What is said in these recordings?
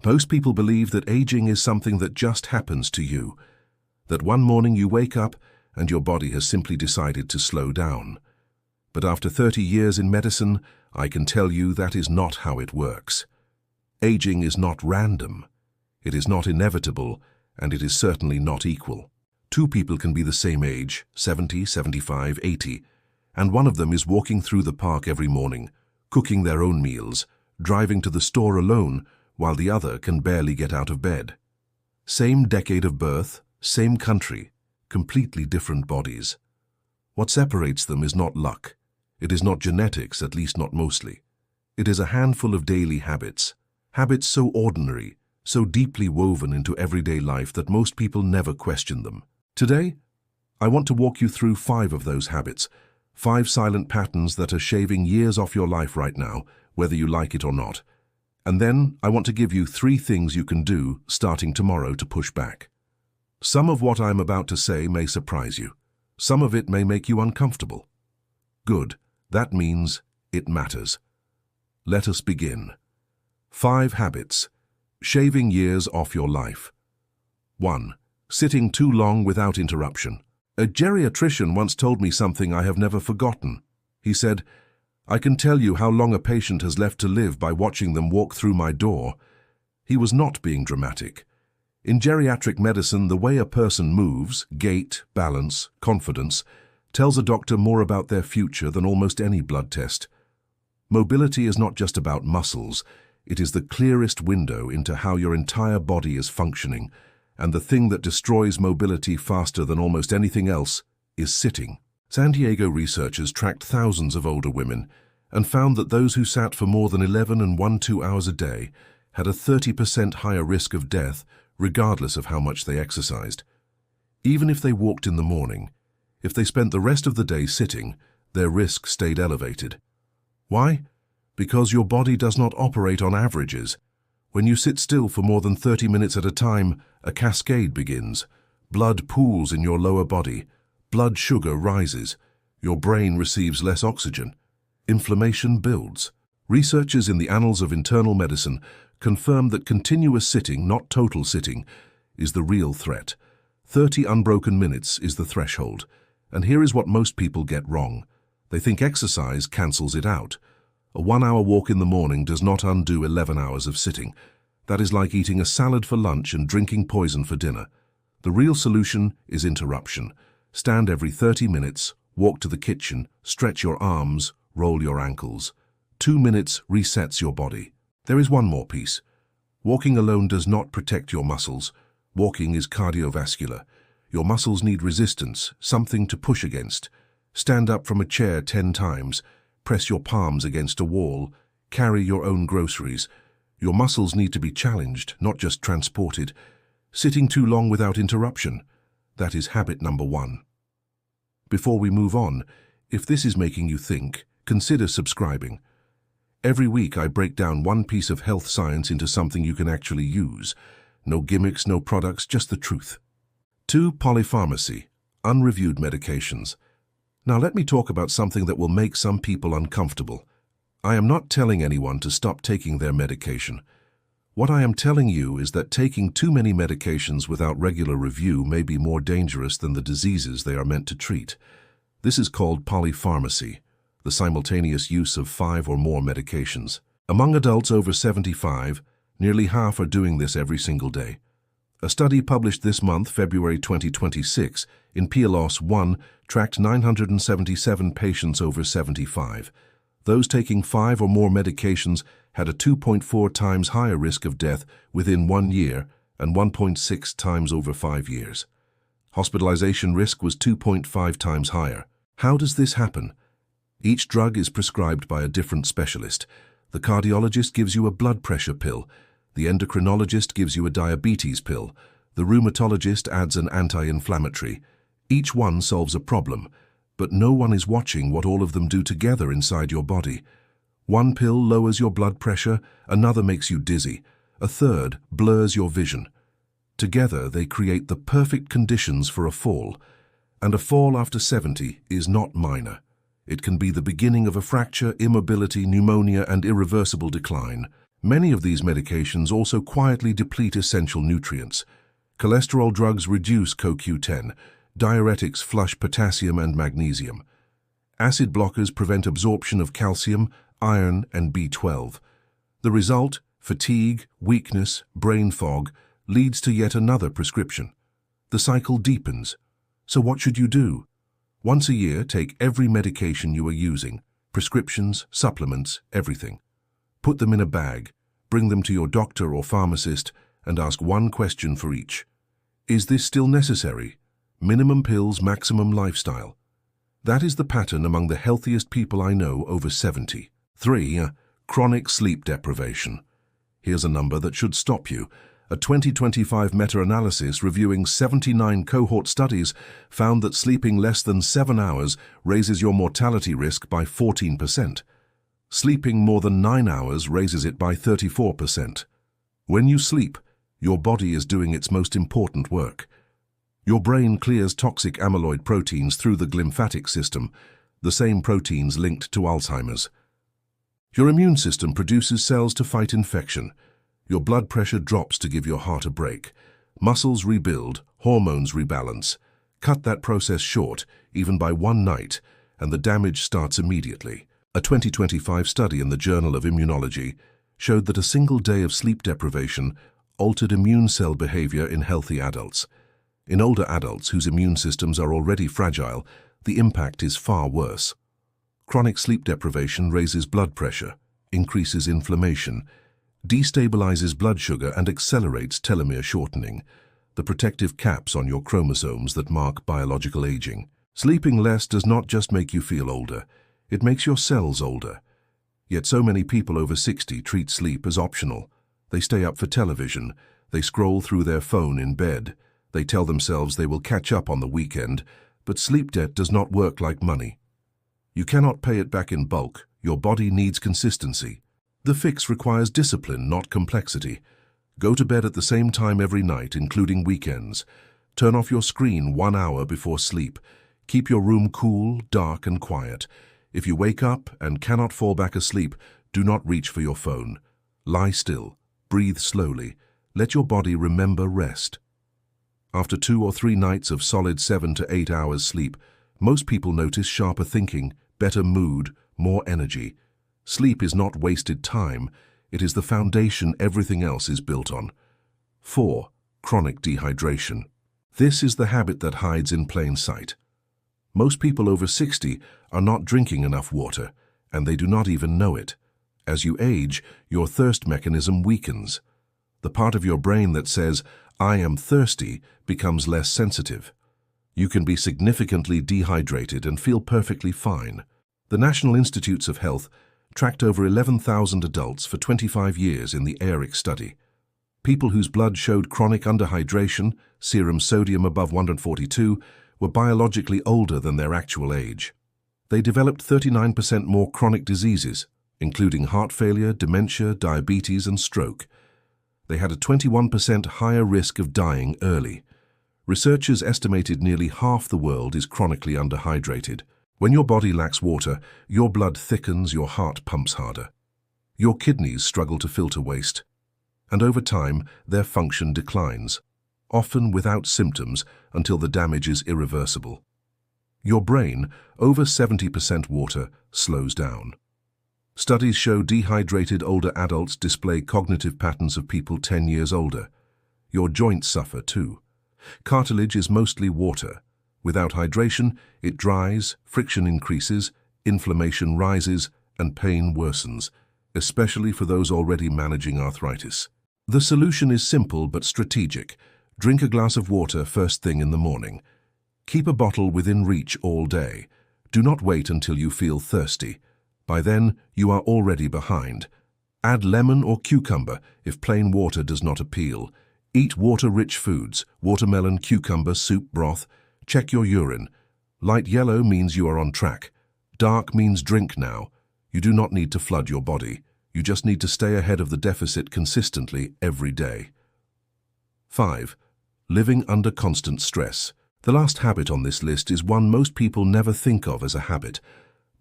Most people believe that aging is something that just happens to you, that one morning you wake up and your body has simply decided to slow down. But after 30 years in medicine, I can tell you that is not how it works. Aging is not random, it is not inevitable, and it is certainly not equal. Two people can be the same age, 70, 75, 80, and one of them is walking through the park every morning, cooking their own meals, driving to the store alone, while the other can barely get out of bed. Same decade of birth, same country, completely different bodies. What separates them is not luck. It is not genetics, at least not mostly. It is a handful of daily habits. Habits so ordinary, so deeply woven into everyday life that most people never question them. Today, I want to walk you through 5 of those habits, 5 silent patterns that are shaving years off your life right now, whether you like it or not. And then I want to give you 3 things you can do starting tomorrow to push back. Some of what I'm about to say may surprise you. Some of it may make you uncomfortable. Good. That means it matters. Let us begin. 5 habits. Shaving years off your life. 1. Sitting too long without interruption. A geriatrician once told me something I have never forgotten. He said, "I can tell you how long a patient has left to live by watching them walk through my door." He was not being dramatic. In geriatric medicine, the way a person moves, gait, balance, confidence, tells a doctor more about their future than almost any blood test. Mobility is not just about muscles. It is the clearest window into how your entire body is functioning, and the thing that destroys mobility faster than almost anything else is sitting. San Diego researchers tracked thousands of older women and found that those who sat for more than 11 and 1-2 hours a day had a 30% higher risk of death regardless of how much they exercised. Even if they walked in the morning, if they spent the rest of the day sitting, their risk stayed elevated. Why? Because your body does not operate on averages. When you sit still for more than 30 minutes at a time, a cascade begins. Blood pools in your lower body. Blood sugar rises. Your brain receives less oxygen. Inflammation builds. Researchers in the Annals of Internal Medicine confirm that continuous sitting, not total sitting, is the real threat. 30 unbroken minutes is the threshold. And here is what most people get wrong. They think exercise cancels it out. A 1-hour walk in the morning does not undo 11 hours of sitting. That is like eating a salad for lunch and drinking poison for dinner. The real solution is interruption. Stand every 30 minutes, walk to the kitchen, stretch your arms, roll your ankles. 2 minutes resets your body. There is one more piece. Walking alone does not protect your muscles. Walking is cardiovascular. Your muscles need resistance, something to push against. Stand up from a chair 10 times. Press your palms against a wall. Carry your own groceries. Your muscles need to be challenged, not just transported. Sitting too long without interruption. That is habit number 1. Before we move on, if this is making you think, consider subscribing. Every week I break down one piece of health science into something you can actually use. No gimmicks, no products, just the truth. 2. Polypharmacy, unreviewed medications. Now let me talk about something that will make some people uncomfortable. I am not telling anyone to stop taking their medication. What I am telling you is that taking too many medications without regular review may be more dangerous than the diseases they are meant to treat. This is called polypharmacy, the simultaneous use of 5 or more medications. Among adults over 75, nearly half are doing this every single day. A study published this month, February 2026, in PLOS One tracked 977 patients over 75. Those taking 5 or more medications had a 2.4 times higher risk of death within 1 year and 1.6 times over 5 years. Hospitalization risk was 2.5 times higher. How does this happen? Each drug is prescribed by a different specialist. The cardiologist gives you a blood pressure pill. The endocrinologist gives you a diabetes pill. The rheumatologist adds an anti-inflammatory. Each one solves a problem, but no one is watching what all of them do together inside your body. One pill lowers your blood pressure, another makes you dizzy, a third blurs your vision. Together they create the perfect conditions for a fall, and a fall after 70 is not minor. It can be the beginning of a fracture, immobility, pneumonia, and irreversible decline. Many of these medications also quietly deplete essential nutrients. Cholesterol drugs reduce CoQ10, diuretics flush potassium and magnesium. Acid blockers prevent absorption of calcium, iron, and B12. The result, fatigue, weakness, brain fog, leads to yet another prescription. The cycle deepens. So what should you do? Once a year, take every medication you are using, prescriptions, supplements, everything. Put them in a bag, bring them to your doctor or pharmacist, and ask one question for each. Is this still necessary? Minimum pills, maximum lifestyle. That is the pattern among the healthiest people I know over 70. 3. Chronic sleep deprivation. Here's a number that should stop you. A 2025 meta-analysis reviewing 79 cohort studies found that sleeping less than 7 hours raises your mortality risk by 14%. Sleeping more than 9 hours raises it by 34%. When you sleep, your body is doing its most important work. Your brain clears toxic amyloid proteins through the glymphatic system, the same proteins linked to Alzheimer's. Your immune system produces cells to fight infection. Your blood pressure drops to give your heart a break. Muscles rebuild, hormones rebalance. Cut that process short, even by one night, and the damage starts immediately. A 2025 study in the Journal of Immunology showed that a single day of sleep deprivation altered immune cell behavior in healthy adults. In older adults whose immune systems are already fragile, the impact is far worse. Chronic sleep deprivation raises blood pressure, increases inflammation, destabilizes blood sugar and accelerates telomere shortening, the protective caps on your chromosomes that mark biological aging. Sleeping less does not just make you feel older, it makes your cells older. Yet so many people over 60 treat sleep as optional. They stay up for television, they scroll through their phone in bed, they tell themselves they will catch up on the weekend, but sleep debt does not work like money. You cannot pay it back in bulk, your body needs consistency. The fix requires discipline, not complexity. Go to bed at the same time every night, including weekends. Turn off your screen 1 hour before sleep. Keep your room cool, dark, and quiet. If you wake up and cannot fall back asleep, do not reach for your phone. Lie still, breathe slowly, let your body remember rest. After 2 or 3 nights of solid 7 to 8 hours sleep, most people notice sharper thinking, better mood, more energy. Sleep is not wasted time, it is the foundation everything else is built on. 4. Chronic dehydration. This is the habit that hides in plain sight. Most people over 60 are not drinking enough water, and they do not even know it. As you age, your thirst mechanism weakens. The part of your brain that says, "I am thirsty," becomes less sensitive. You can be significantly dehydrated and feel perfectly fine. The National Institutes of Health tracked over 11,000 adults for 25 years in the AERIC study. People whose blood showed chronic underhydration, serum sodium above 142, were biologically older than their actual age. They developed 39% more chronic diseases, including heart failure, dementia, diabetes, and stroke. They had a 21% higher risk of dying early. Researchers estimated nearly half the world is chronically underhydrated. When your body lacks water, your blood thickens, your heart pumps harder. Your kidneys struggle to filter waste, and over time, their function declines, often without symptoms until the damage is irreversible. Your brain, over 70% water, slows down. Studies show dehydrated older adults display cognitive patterns of people 10 years older. Your joints suffer too. Cartilage is mostly water. Without hydration, it dries, friction increases, inflammation rises, and pain worsens, especially for those already managing arthritis. The solution is simple but strategic. Drink a glass of water first thing in the morning. Keep a bottle within reach all day. Do not wait until you feel thirsty. By then, you are already behind. Add lemon or cucumber if plain water does not appeal. Eat water-rich foods, watermelon, cucumber, soup, broth. Check your urine. Light yellow means you are on track. Dark means drink now. You do not need to flood your body. You just need to stay ahead of the deficit consistently every day. 5. Living under constant stress. The last habit on this list is one most people never think of as a habit,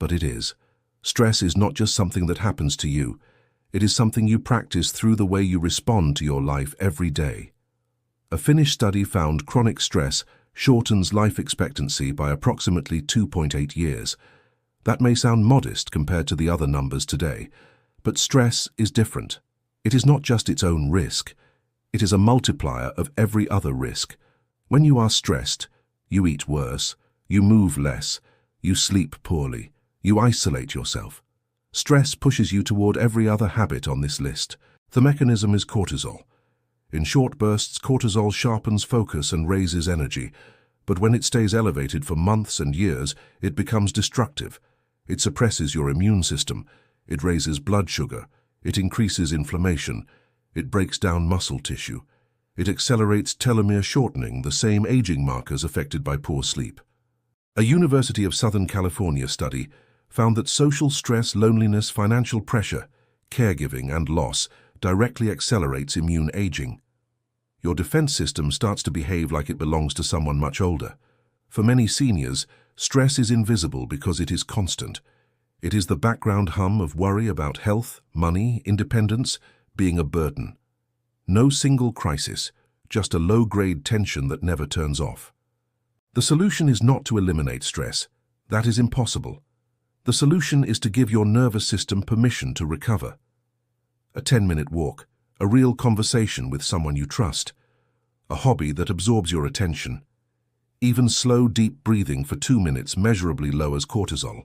but it is. Stress is not just something that happens to you. It is something you practice through the way you respond to your life every day. A Finnish study found chronic stress shortens life expectancy by approximately 2.8 years. That may sound modest compared to the other numbers today, but stress is different. It is not just its own risk. It is a multiplier of every other risk. When you are stressed, you eat worse, you move less, you sleep poorly, you isolate yourself. Stress pushes you toward every other habit on this list. The mechanism is cortisol. In short bursts, cortisol sharpens focus and raises energy, but when it stays elevated for months and years, it becomes destructive. It suppresses your immune system, it raises blood sugar, it increases inflammation, it breaks down muscle tissue. It accelerates telomere shortening, the same aging markers affected by poor sleep. A University of Southern California study found that social stress, loneliness, financial pressure, caregiving, and loss directly accelerates immune aging. Your defense system starts to behave like it belongs to someone much older. For many seniors, stress is invisible because it is constant. It is the background hum of worry about health, money, independence, being a burden. No single crisis, just a low-grade tension that never turns off. The solution is not to eliminate stress. That is impossible. The solution is to give your nervous system permission to recover. A 10-minute walk, a real conversation with someone you trust, a hobby that absorbs your attention. Even slow, deep breathing for 2 minutes measurably lowers cortisol.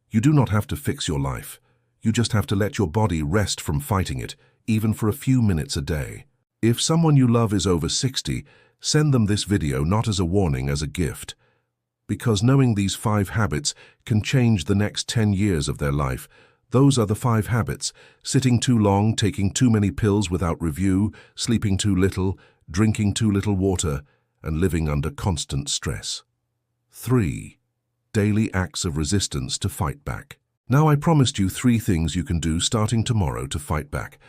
You do not have to fix your life. You just have to let your body rest from fighting it, even for a few minutes a day. If someone you love is over 60, send them this video not as a warning, as a gift. Because knowing these 5 habits can change the next 10 years of their life. Those are the 5 habits: sitting too long, taking too many pills without review, sleeping too little, drinking too little water, and living under constant stress. 3. Daily acts of resistance to fight back. Now, I promised you 3 things you can do starting tomorrow to fight back.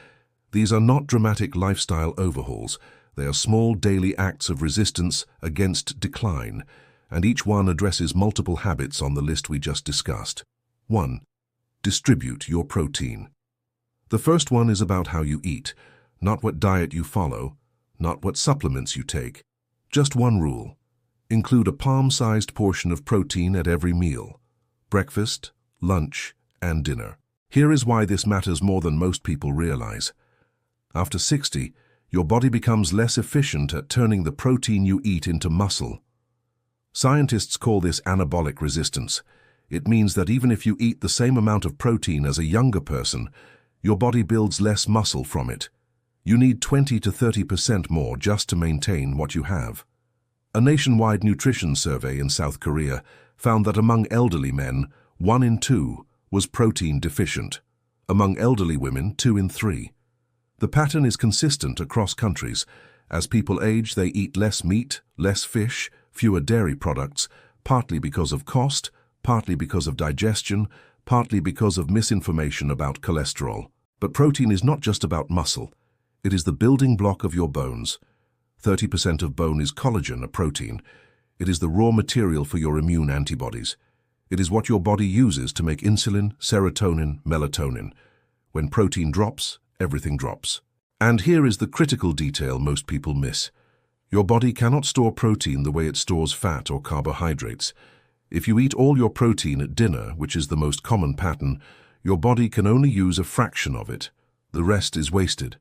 These are not dramatic lifestyle overhauls. They are small daily acts of resistance against decline, and each one addresses multiple habits on the list we just discussed. 1. Distribute your protein. The first one is about how you eat, not what diet you follow, not what supplements you take. Just one rule: include a palm-sized portion of protein at every meal: breakfast, lunch, and dinner. Here is why this matters more than most people realize. After 60, your body becomes less efficient at turning the protein you eat into muscle. Scientists call this anabolic resistance. It means that even if you eat the same amount of protein as a younger person, your body builds less muscle from it. You need 20 to 30% more just to maintain what you have. A nationwide nutrition survey in South Korea found that among elderly men, 1 in 2 was protein deficient. Among elderly women, 2 in 3. The pattern is consistent across countries. As people age, they eat less meat, less fish, fewer dairy products, partly because of cost, partly because of digestion, partly because of misinformation about cholesterol. But protein is not just about muscle. It is the building block of your bones. 30% of bone is collagen, a protein. It is the raw material for your immune antibodies. It is what your body uses to make insulin, serotonin, melatonin. When protein drops, everything drops. And here is the critical detail most people miss. Your body cannot store protein the way it stores fat or carbohydrates. If you eat all your protein at dinner, which is the most common pattern, your body can only use a fraction of it. The rest is wasted.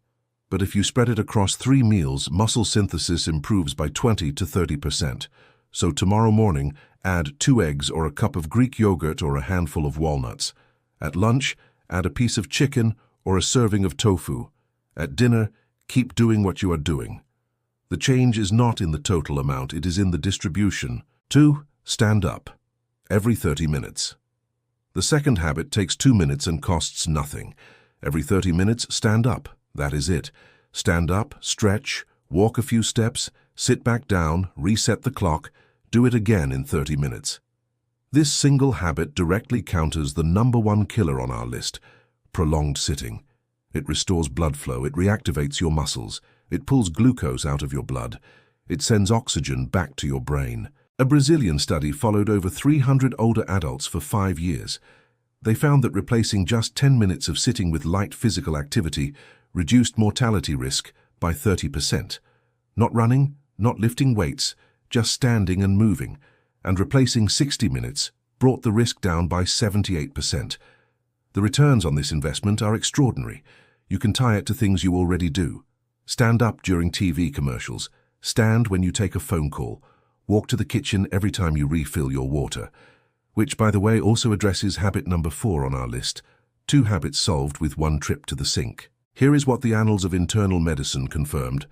But if you spread it across 3 meals, muscle synthesis improves by 20 to 30%. So tomorrow morning, add 2 eggs or a cup of Greek yogurt or a handful of walnuts. At lunch, add a piece of chicken or a serving of tofu. At dinner, keep doing what you are doing. The change is not in the total amount, it is in the distribution. 2. Stand up. Every 30 minutes. The second habit takes 2 minutes and costs nothing. Every 30 minutes, stand up. That is it. Stand up, stretch, walk a few steps, sit back down, reset the clock, do it again in 30 minutes. This single habit directly counters the #1 killer on our list: prolonged sitting. It restores blood flow, it reactivates your muscles, it pulls glucose out of your blood, it sends oxygen back to your brain. A Brazilian study followed over 300 older adults for 5 years. They found that replacing just 10 minutes of sitting with light physical activity reduced mortality risk by 30%. Not running, not lifting weights, just standing and moving, and replacing 60 minutes brought the risk down by 78%. The returns on this investment are extraordinary. You can tie it to things you already do. Stand up during TV commercials. Stand when you take a phone call. Walk to the kitchen every time you refill your water. Which, by the way, also addresses habit number 4 on our list. 2 habits solved with 1 trip to the sink. Here is what the Annals of Internal Medicine confirmed.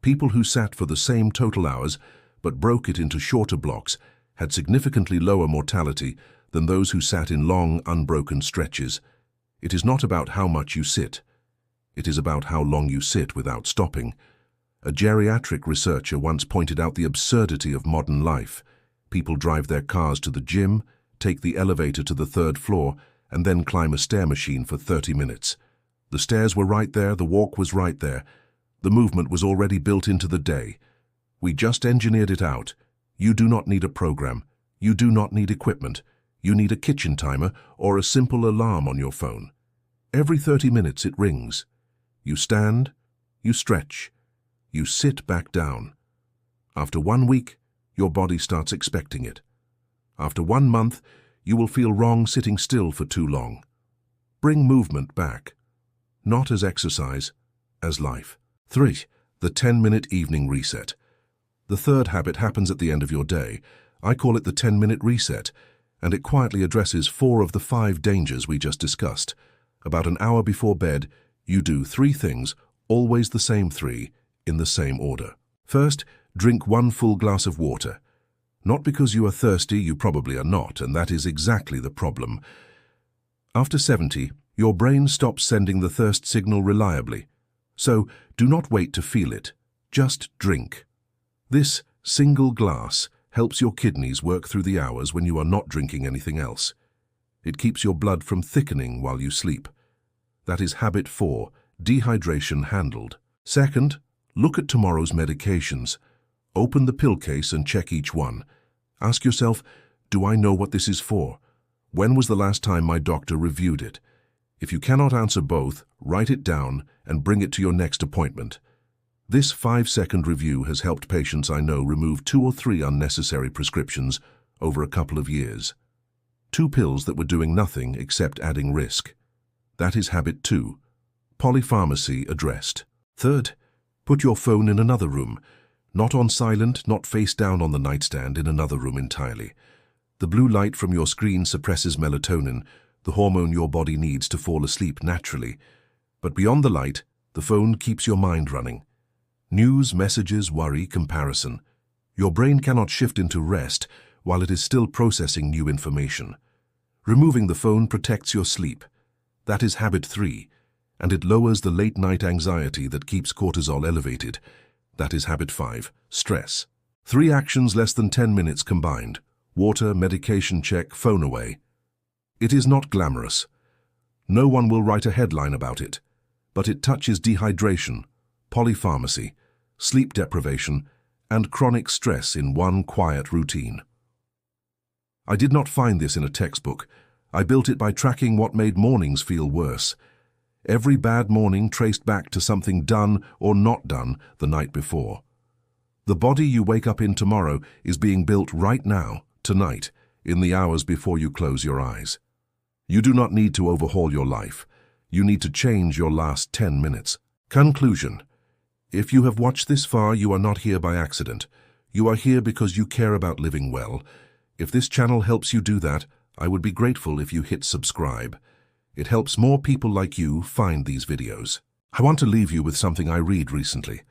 People who sat for the same total hours but broke it into shorter blocks had significantly lower mortality than those who sat in long, unbroken stretches. It is not about how much you sit. It is about how long you sit without stopping. A geriatric researcher once pointed out the absurdity of modern life. People drive their cars to the gym, take the elevator to the 3rd floor, and then climb a stair machine for 30 minutes. The stairs were right there, the walk was right there. The movement was already built into the day. We just engineered it out. You do not need a program. You do not need equipment. You need a kitchen timer or a simple alarm on your phone. Every 30 minutes it rings. You stand, you stretch, you sit back down. After 1 week, your body starts expecting it. After 1 month, you will feel wrong sitting still for too long. Bring movement back, not as exercise, as life. 3. The 10-minute evening reset. The 3rd habit happens at the end of your day. I call it the 10-minute reset, and it quietly addresses 4 of the 5 dangers we just discussed. About an hour before bed, you do 3 things, always the same 3, in the same order. First, drink 1 full glass of water. Not because you are thirsty, you probably are not, and that is exactly the problem. After 70, your brain stops sending the thirst signal reliably. So, do not wait to feel it. Just drink. This single glass helps your kidneys work through the hours when you are not drinking anything else. It keeps your blood from thickening while you sleep. That is habit 4, dehydration handled. Second, look at tomorrow's medications. Open the pill case and check each one. Ask yourself, do I know what this is for? When was the last time my doctor reviewed it? If you cannot answer both, write it down and bring it to your next appointment. This 5-second review has helped patients I know remove 2 or 3 unnecessary prescriptions over a couple of years. 2 pills that were doing nothing except adding risk. That is habit 2, polypharmacy addressed. Third, put your phone in another room. Not on silent, not face down on the nightstand, in another room entirely. The blue light from your screen suppresses melatonin, the hormone your body needs to fall asleep naturally. But beyond the light, the phone keeps your mind running. News, messages, worry, comparison. Your brain cannot shift into rest while it is still processing new information. Removing the phone protects your sleep. That is habit 3, and it lowers the late-night anxiety that keeps cortisol elevated. That is habit 5, stress. 3 actions less than 10 minutes combined. Water, medication check, phone away. It is not glamorous. No one will write a headline about it, but it touches dehydration, polypharmacy, sleep deprivation, and chronic stress in one quiet routine. I did not find this in a textbook. I built it by tracking what made mornings feel worse. Every bad morning traced back to something done or not done the night before. The body you wake up in tomorrow is being built right now, tonight, in the hours before you close your eyes. You do not need to overhaul your life. You need to change your last 10 minutes. Conclusion. If you have watched this far, you are not here by accident. You are here because you care about living well. If this channel helps you do that, I would be grateful if you hit subscribe. It helps more people like you find these videos. I want to leave you with something I read recently.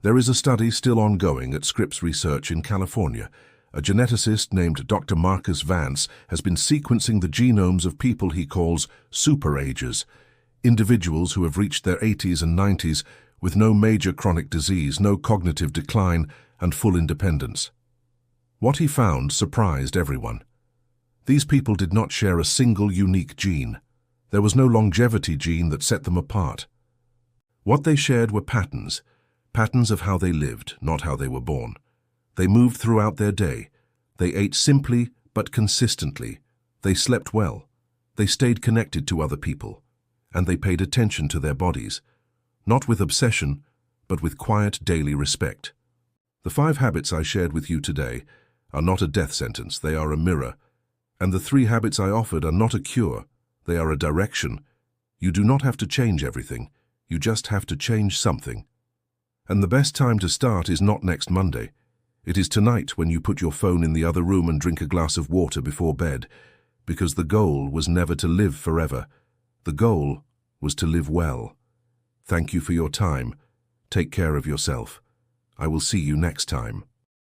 There is a study still ongoing at Scripps Research in California. A geneticist named Dr. Marcus Vance has been sequencing the genomes of people he calls superagers, individuals who have reached their 80s and 90s with no major chronic disease, no cognitive decline, and full independence. What he found surprised everyone. These people did not share a single unique gene. There was no longevity gene that set them apart. What they shared were patterns of how they lived, not how they were born. They moved throughout their day. They ate simply but consistently. They slept well. They stayed connected to other people, and they paid attention to their bodies, not with obsession, but with quiet daily respect. The 5 habits I shared with you today are not a death sentence, they are a mirror. And the 3 habits I offered are not a cure, they are a direction. You do not have to change everything, you just have to change something. And the best time to start is not next Monday. It is tonight when you put your phone in the other room and drink a glass of water before bed, because the goal was never to live forever. The goal was to live well. Thank you for your time. Take care of yourself. I will see you next time.